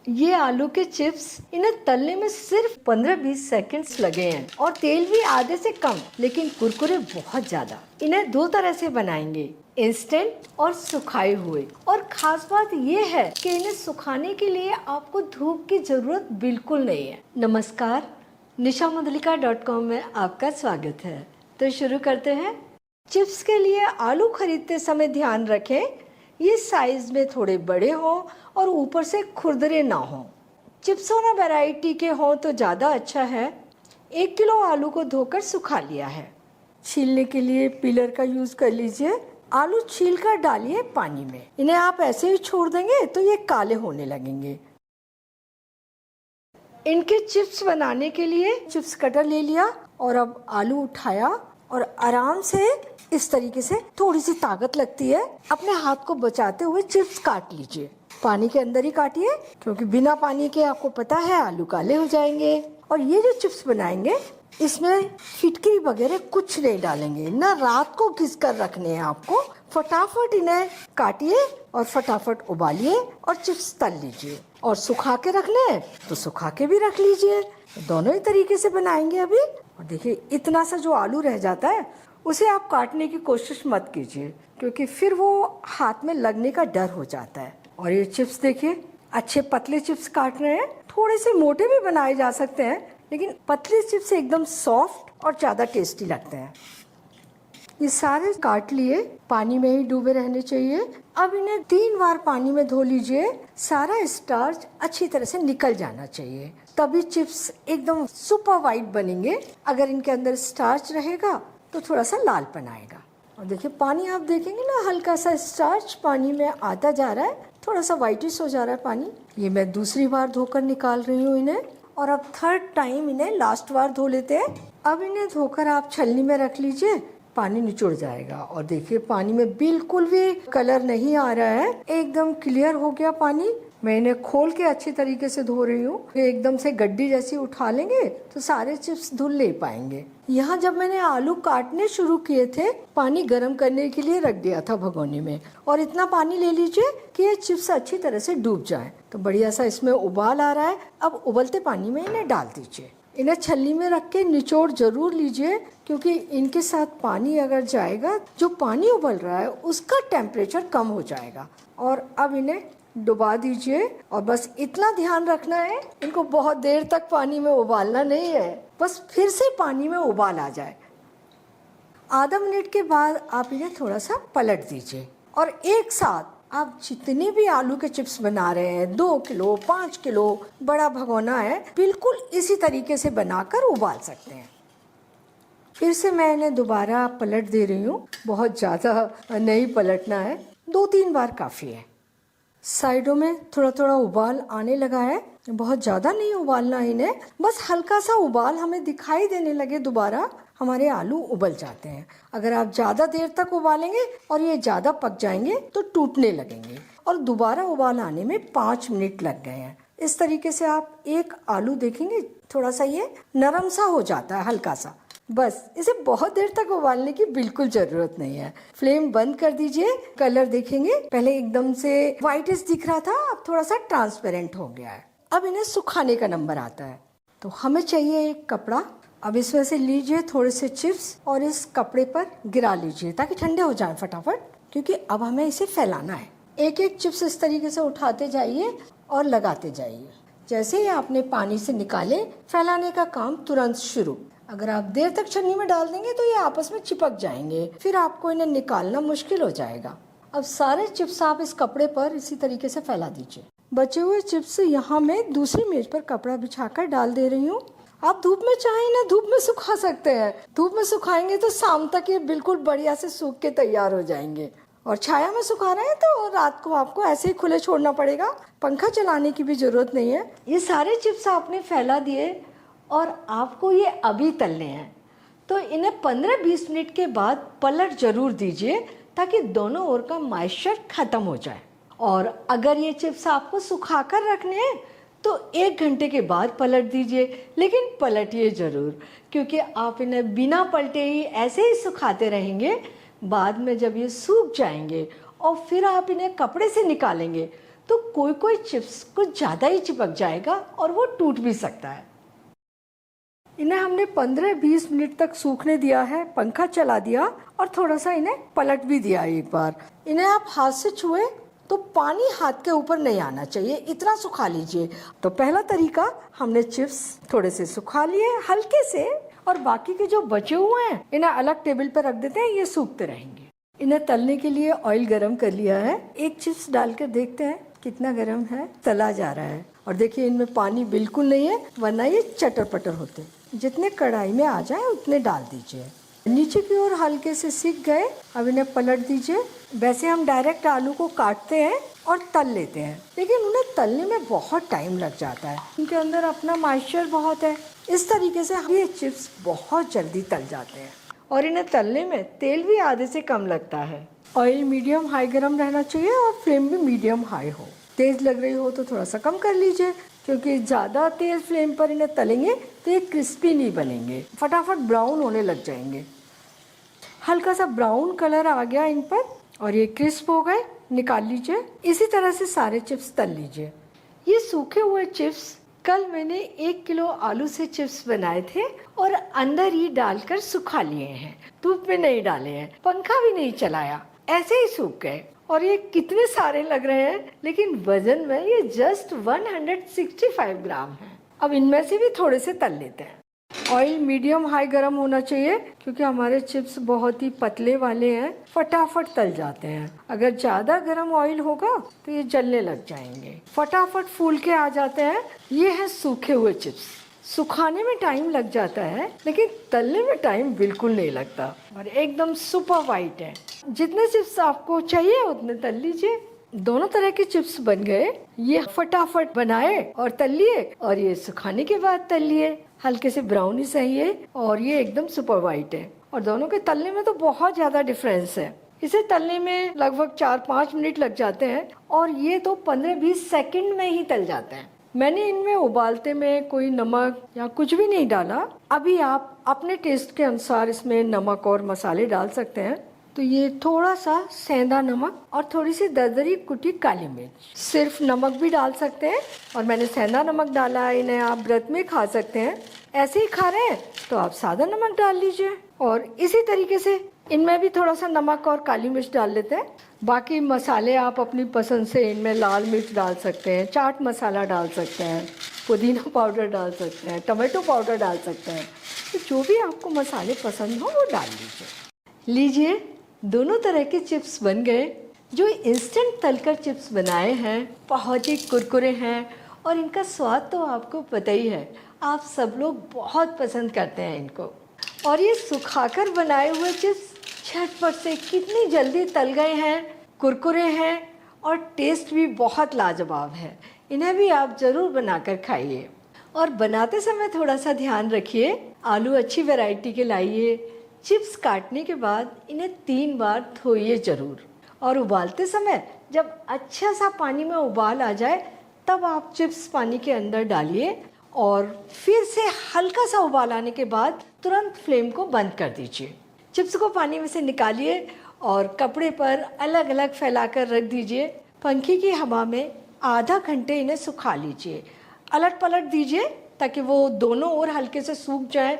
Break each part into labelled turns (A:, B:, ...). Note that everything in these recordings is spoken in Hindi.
A: ये आलू के चिप्स, इन्हें तलने में सिर्फ 15-20 सेकंड्स लगे हैं और तेल भी आधे से कम, लेकिन कुरकुरे बहुत ज्यादा। इन्हें दो तरह से बनाएंगे, इंस्टेंट और सुखाए हुए। और खास बात ये है कि इन्हें सुखाने के लिए आपको धूप की जरूरत बिल्कुल नहीं है। नमस्कार, nishamandalika.com में आपका स्वागत है। तो शुरू करते हैं। चिप्स के लिए आलू खरीदते समय ध्यान रखें ये साइज में थोड़े बड़े हों और ऊपर से खुरदरे ना हों। चिप्सों ना वैरायटी के हों तो ज़्यादा अच्छा है। 1 किलो आलू को धोकर सुखा लिया है। छीलने के लिए पीलर का यूज़ कर लीजिए। आलू छील कर डालिए पानी में। इन्हें आप ऐसे ही छोड़ देंगे तो ये काले होने लगेंगे। इनके चिप्स बनाने के लिए चिप्स कटर ले लिया और अब आलू उठाया और आराम से इस तरीके से, थोड़ी सी ताकत लगती है, अपने हाथ को बचाते हुए चिप्स काट लीजिए। पानी के अंदर ही काटिए क्योंकि बिना पानी के आपको पता है आलू काले हो जाएंगे। और ये जो चिप्स बनाएंगे इसमें फिटकरी वगैरह कुछ नहीं डालेंगे, ना रात को घिस कर रखने हैं आपको। फटाफट इन्हें काटिए और फटाफट उबालिए और चिप्स तल लीजिए। और सुखा के रखने हैं तो सुखा के भी रख लीजिए। दोनों ही तरीके से बनाएंगे अभी। और देखिए, इतना सा जो आलू रह जाता है उसे आप काटने की कोशिश मत कीजिए क्योंकि फिर वो हाथ में लगने का डर हो जाता है। और ये चिप्स देखिए, अच्छे पतले चिप्स काट रहे हैं। थोड़े से मोटे भी बनाए जा सकते हैं, लेकिन पतले चिप्स एकदम सॉफ्ट और ज़्यादा टेस्टी लगते हैं। ये सारे काट लिए, पानी में ही डूबे रहने चाहिए। अब इन्हें 3 बार पानी में धो लीजिए। सारा स्टार्च अच्छी तरह से निकल जाना चाहिए, तभी चिप्स एकदम सुपर वाइट बनेंगे। अगर इनके अंदर स्टार्च रहेगा तो थोड़ा सा लालपन आएगा। और देखिए, पानी आप देखेंगे ना, हल्का सा स्टार्च पानी में आता जा रहा है, थोड़ा सा वाइटिश हो जा रहा है पानी। ये मैं दूसरी बार धोकर निकाल रही हूँ इन्हें। और अब थर्ड टाइम इन्हें लास्ट बार धो लेते हैं। अब इन्हें धोकर आप छलनी में रख लीजिए, पानी निचुड़ जाएगा। और देखिए, पानी में बिल्कुल भी कलर नहीं आ रहा है, एकदम क्लियर हो गया पानी। मैं इन्हें खोल के अच्छी तरीके से धो रही हूँ। एकदम से गड्डी जैसी उठा लेंगे तो सारे चिप्स धुल ले पाएंगे। यहाँ जब मैंने आलू काटने शुरू किए थे, पानी गर्म करने के लिए रख दिया था भगोनी में। और इतना पानी ले लीजिए कि ये चिप्स अच्छी तरह से डूब जाए। तो बढ़िया सा इसमें उबाल आ रहा है। अब उबलते पानी में इन्हें डाल दीजिए। इन्हें छलनी में रख के निचोड़ जरूर लीजिए क्योंकि इनके साथ पानी अगर जाएगा, जो पानी उबल रहा है उसका टेम्परेचर कम हो जाएगा। और अब इन्हें डुबा दीजिए। और बस इतना ध्यान रखना है, इनको बहुत देर तक पानी में उबालना नहीं है, बस फिर से पानी में उबाल आ जाए। आधा मिनट के बाद आप इन्हें थोड़ा सा पलट दीजिए। और एक साथ आप जितने भी आलू के चिप्स बना रहे हैं, 2 किलो 5 किलो बड़ा भगोना है, बिल्कुल इसी तरीके से बनाकर उबाल सकते हैं। फिर से मैं इन्हें दोबारा पलट दे रही हूँ। बहुत ज़्यादा नहीं पलटना है, 2-3 बार काफ़ी है। साइडों में थोड़ा थोड़ा उबाल आने लगा है, बहुत ज़्यादा नहीं उबालना इन्हें, बस हल्का सा उबाल हमें दिखाई देने लगे दोबारा, हमारे आलू उबल जाते हैं। अगर आप ज़्यादा देर तक उबालेंगे और ये ज़्यादा पक जाएंगे तो टूटने लगेंगे। और दोबारा उबाल आने में 5 मिनट लग गए हैं। इस तरीके से आप एक आलू देखेंगे थोड़ा सा ये नरम सा हो जाता है, हल्का सा। बस इसे बहुत देर तक उबालने की बिल्कुल जरूरत नहीं है। फ्लेम बंद कर दीजिए। कलर देखेंगे, पहले एकदम से व्हाइटिश दिख रहा था, अब थोड़ा सा ट्रांसपेरेंट हो गया है। अब इन्हें सुखाने का नंबर आता है। तो हमें चाहिए एक कपड़ा। अब इसमें से लीजिए थोड़े से चिप्स और इस कपड़े पर गिरा लीजिए ताकि ठंडे हो जाए फटाफट, क्योंकि अब हमें इसे फैलाना है। एक एक चिप्स इस तरीके से उठाते जाइए और लगाते जाइए। जैसे ही आपने पानी से निकाले, फैलाने का काम तुरंत शुरू। अगर आप देर तक छन्नी में डाल देंगे तो ये आपस में चिपक जाएंगे, फिर आपको इन्हें निकालना मुश्किल हो जाएगा। अब सारे चिप्स आप इस कपड़े पर इसी तरीके से फैला दीजिए। बचे हुए चिप्स यहाँ मैं दूसरी मेज पर कपड़ा बिछाकर डाल दे रही हूँ। आप धूप में चाहें ना धूप में सुखा सकते हैं। धूप में सुखाएंगे तो शाम तक ये बिल्कुल बढ़िया से सूख के तैयार हो जाएंगे। और छाया में सुखा रहे हैं तो रात को आपको ऐसे ही खुले छोड़ना पड़ेगा, पंखा चलाने की भी जरूरत नहीं है। ये सारे चिप्स आपने फैला दिए और आपको ये अभी तलने हैं, तो इन्हें 15-20 मिनट के बाद पलट जरूर दीजिए ताकि दोनों ओर का मॉइस्चर खत्म हो जाए। और अगर ये चिप्स आपको सुखा कर रखने हैं तो 1 घंटे के बाद पलट दीजिए, लेकिन पलटिए ज़रूर, क्योंकि आप इन्हें बिना पलटे ही ऐसे ही सुखाते रहेंगे, बाद में जब ये सूख जाएंगे और फिर आप इन्हें कपड़े से निकालेंगे तो कोई कोई चिप्स कुछ ज़्यादा ही चिपक जाएगा और वो टूट भी सकता है। इन्हें हमने 15-20 मिनट तक सूखने दिया है, पंखा चला दिया और थोड़ा सा इन्हें पलट भी दिया एक बार। इन्हें आप हाथ से छुए तो पानी हाथ के ऊपर नहीं आना चाहिए, इतना सुखा लीजिए। तो पहला तरीका, हमने चिप्स थोड़े से सुखा लिए हल्के से, और बाकी के जो बचे हुए हैं इन्हें अलग टेबल पर रख देते हैं, ये सूखते रहेंगे। इन्हें तलने के लिए ऑयल गरम कर लिया है, एक चिप्स डालकर देखते हैं कितना गरम है। तला जा रहा है और देखिए इनमें पानी बिल्कुल नहीं है, वरना ये चटर पटर होते। जितने कढ़ाई में आ जाए उतने डाल दीजिए। नीचे की ओर हल्के से सिक गए, अब इन्हें पलट दीजिए। वैसे हम डायरेक्ट आलू को काटते हैं और तल लेते हैं, लेकिन उन्हें तलने में बहुत टाइम लग जाता है, उनके अंदर अपना मॉइस्चर बहुत है। इस तरीके से ये चिप्स बहुत जल्दी तल जाते हैं और इन्हें तलने में तेल भी आधे से कम लगता है। ऑयल मीडियम हाई गरम रहना चाहिए और फ्लेम भी मीडियम हाई हो। तेज लग रही हो तो थोड़ा सा कम कर लीजिए, क्योंकि ज़्यादा तेज फ्लेम पर इन्हें तलेंगे तो ये क्रिस्पी नहीं बनेंगे, फटाफट ब्राउन होने लग जाएंगे। हल्का सा ब्राउन कलर आ गया इन पर और ये क्रिस्प हो गए, निकाल लीजिए। इसी तरह से सारे चिप्स तल लीजिए। ये सूखे हुए चिप्स, कल मैंने 1 किलो आलू से चिप्स बनाए थे और अंदर ही डालकर सुखा लिए हैं, धूप में नहीं डाले हैं, पंखा भी नहीं चलाया, ऐसे ही सूख गए। और ये कितने सारे लग रहे हैं, लेकिन वजन में ये जस्ट 165 ग्राम है। अब इनमें से भी थोड़े से तल लेते हैं। ऑयल मीडियम हाई गरम होना चाहिए, क्योंकि हमारे चिप्स बहुत ही पतले वाले हैं, फटाफट तल जाते हैं। अगर ज्यादा गरम ऑयल होगा तो ये जलने लग जाएंगे, फटाफट फूल के आ जाते हैं। ये है सूखे हुए चिप्स, सुखाने में टाइम लग जाता है लेकिन तलने में टाइम बिल्कुल नहीं लगता और एकदम सुपर वाइट है। जितने चिप्स आपको चाहिए उतने तल लीजिए। दोनों तरह के चिप्स बन गए, ये फटाफट बनाए और तल लिए और ये सुखाने के बाद तल लिए। हल्के से ब्राउनी सही है और ये एकदम सुपर वाइट है, और दोनों के तलने में तो बहुत ज्यादा डिफरेंस है। इसे तलने में लगभग 4-5 मिनट लग जाते हैं और ये तो 15-20 सेकंड में ही तल जाते हैं। मैंने इनमें उबालते में कोई नमक या कुछ भी नहीं डाला। अभी आप अपने टेस्ट के अनुसार इसमें नमक और मसाले डाल सकते हैं। तो ये थोड़ा सा सेंधा नमक और थोड़ी सी दरदरी कुटी काली मिर्च, सिर्फ नमक भी डाल सकते हैं और मैंने सेंधा नमक डाला है। इन्हें आप व्रत में खा सकते हैं, ऐसे ही खा रहे हैं तो आप सादा नमक डाल लीजिए। और इसी तरीके से इनमें भी थोड़ा सा नमक और काली मिर्च डाल लेते हैं। बाकी मसाले आप अपनी पसंद से, इनमें लाल मिर्च डाल सकते हैं, चाट मसाला डाल सकते हैं, पुदीना पाउडर डाल सकते हैं, टमाटो पाउडर डाल सकते हैं। तो जो भी आपको मसाले पसंद हो वो डाल लीजिए। दोनों तरह के चिप्स बन गए। जो इंस्टेंट तलकर चिप्स बनाए हैं बहुत ही कुरकुरे हैं और इनका स्वाद तो आपको पता ही है, आप सब लोग बहुत पसंद करते हैं इनको। और ये सुखाकर बनाए हुए चिप्स झटपट से कितनी जल्दी तल गए हैं, कुरकुरे हैं और टेस्ट भी बहुत लाजवाब है। इन्हें भी आप ज़रूर बनाकर खाइए और बनाते समय थोड़ा सा ध्यान रखिए, आलू अच्छी वैरायटी के लाइए। चिप्स काटने के बाद इन्हें 3 बार धोइए ज़रूर, और उबालते समय जब अच्छा सा पानी में उबाल आ जाए तब आप चिप्स पानी के अंदर डालिए और फिर से हल्का सा उबाल आने के बाद तुरंत फ्लेम को बंद कर दीजिए। चिप्स को पानी में से निकालिए और कपड़े पर अलग अलग फैलाकर रख दीजिए। पंखे की हवा में आधा घंटे इन्हें सुखा लीजिए। अलट पलट दीजिए ताकि वो दोनों ओर हल्के से सूख जाए।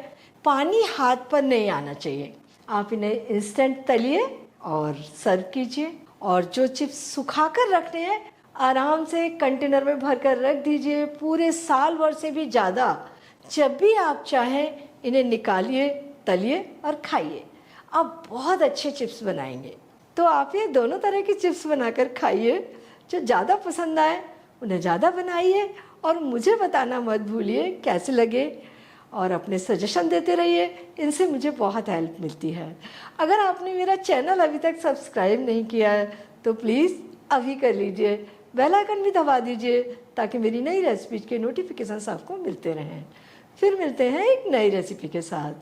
A: पानी हाथ पर नहीं आना चाहिए। आप इन्हें इंस्टेंट तलिए और सर्व कीजिए। और जो चिप्स सुखा कर रखने हैं आराम से कंटेनर में भर कर रख दीजिए, पूरे साल भर से भी ज़्यादा। जब भी आप चाहें इन्हें निकालिए, तलिए और खाइए। आप बहुत अच्छे चिप्स बनाएंगे। तो आप ये दोनों तरह की चिप्स बनाकर खाइए। जो ज़्यादा पसंद आए उन्हें ज़्यादा बनाइए और मुझे बताना मत भूलिए कैसे लगे, और अपने सजेशन देते रहिए, इनसे मुझे बहुत हेल्प मिलती है। अगर आपने मेरा चैनल अभी तक सब्सक्राइब नहीं किया है तो प्लीज़ अभी कर लीजिए, बेल आइकन भी दबा दीजिए ताकि मेरी नई रेसिपी के नोटिफिकेशंस आपको मिलते रहें। फिर मिलते हैं एक नई रेसिपी के साथ।